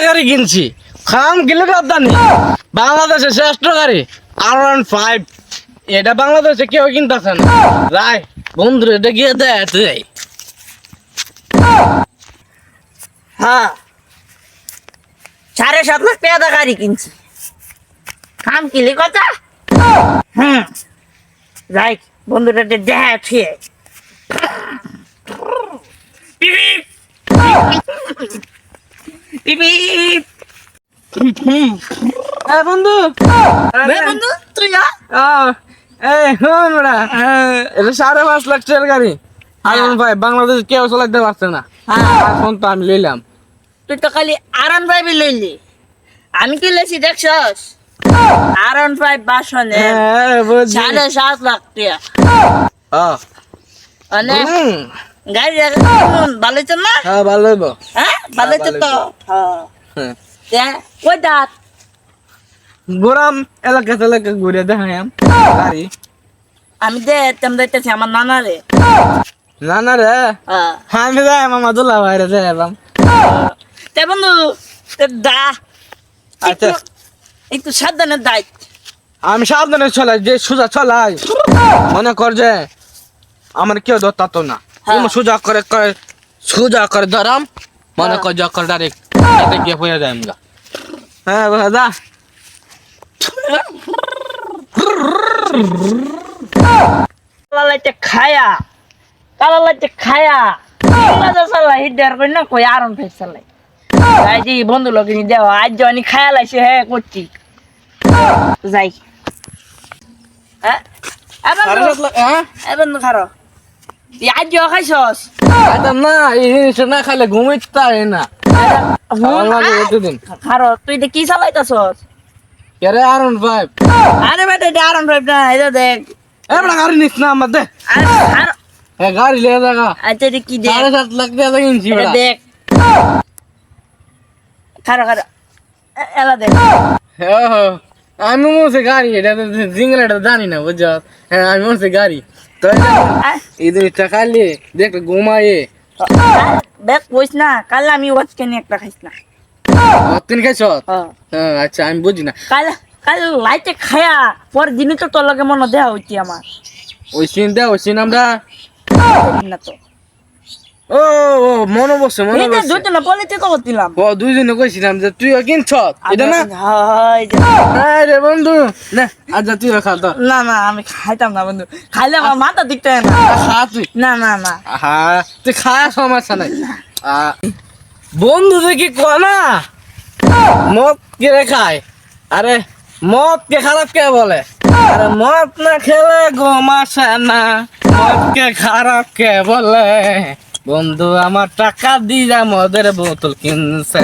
গাড়ি কিনছি খাম কিলো রাজধানী বাংলাদেশের শ্রেষ্ঠ গাড়ি R15 এটা বাংলাদেশে কেউ কিনতেছে না রায় বন্ধু এটা গিয়ে দেয় তুই হ্যাঁ 7.5 লাখ টাকা গাড়ি কিনছি কাম কিলি কথা যাই বন্ধুরা দেখা ঠিক বন্ধু বন্ধু তুই না এটা 5.5 লাখ টাকার গাড়ি ভাই বাংলাদেশ কেউ চালাইতে পারছে না এখন তো আমি লইলাম তুই তো খালি R15 লইলি আমি কি লেছি দেখছস R15 বাসনে 7.5 লাখ টাকা মানে গাড়ি ভালো হইছে না হ্যাঁ ভালো হইব হ্যাঁ ভালো হইছে তো হ্যাঁ কই দাঁত গোরাম এলাকা ঘুরে দেখাম গাড়ি আমি দেখতেছি আমার নানা রে না না রে আমি যাই মামা দুলা ভাইরে যাইলাম তে বন্ধু দা আচ্ছা একটু সাবধানে দায়িত্ব আমি সাবধানে চলাই যে সোজা চলাই মনে কর যে আমার কেউ ধরতা তো না তুমি সোজা করে ধরাম মনে কর যা কর ডাইরেক্ট গিয়ে পড়ে যায় আমরা হ্যাঁ দাদা লাইতে খায়া কালা লাইতে খায়া চালাই হিডার কই না কই R15 চালাই যাই যে বন্ধু লোক দেওয়া আজ জনি খায়া লাইছে হ্যাঁ করছি যাই হ্যাঁ বন্ধু খারো তুই আজ খাইছস না এই জিনিসটা না খাইলে ঘুমাইতে পারে না খারো তুই কি চালাইতাছস কেরে R15 আরে বেটা এটা R15 না এটা দেখ এবড়া গাড়ি নিস না আমাদের হ্যাঁ গাড়ি লিয়ে দেখা আচ্ছা এটা কি দেখ 7.5 লাখ টাকা কিনছি এটা দেখ খারো এলা দেখ হ্যাঁ আমি মনে গাড়ি এটা জিঙ্গলাটা জানি না বুঝছ হ্যাঁ আমি মনে গাড়ি তো এই দুইটা খালি দেখ ঘুমায়ে দেখ কইস না কাল আমি ওয়াচ কেন একটা খাইছ না তিন খাইছ হ্যাঁ আচ্ছা আমি বুঝি না কাল লাইটে খায়া পর দিনে তো তোর লগে মনে দেয়া হইছি আমার ওই সিন আমরা না তো ও মনে বসে দুটো না বলেতে তো করছিলাম ও দুইজনে কইছিলাম যে তুইও কিনছ এটা না রে বন্ধু না আচ্ছা তুইও খা তো না না আমি খাইতাম না বন্ধু খাইলে আমার মাথা দিকতে না খা তুই না না না হ্যাঁ তুই খা সমস্যা নাই বন্ধু দেখি ক না মদ কে খায় আরে মদ কে খারাপ কে বলে আরে মদ না খেলে ঘুমাসে না মদ কে খারাপ কে বলে বন্ধু আমার টাকা দিয়া মদের বোতল কিনছে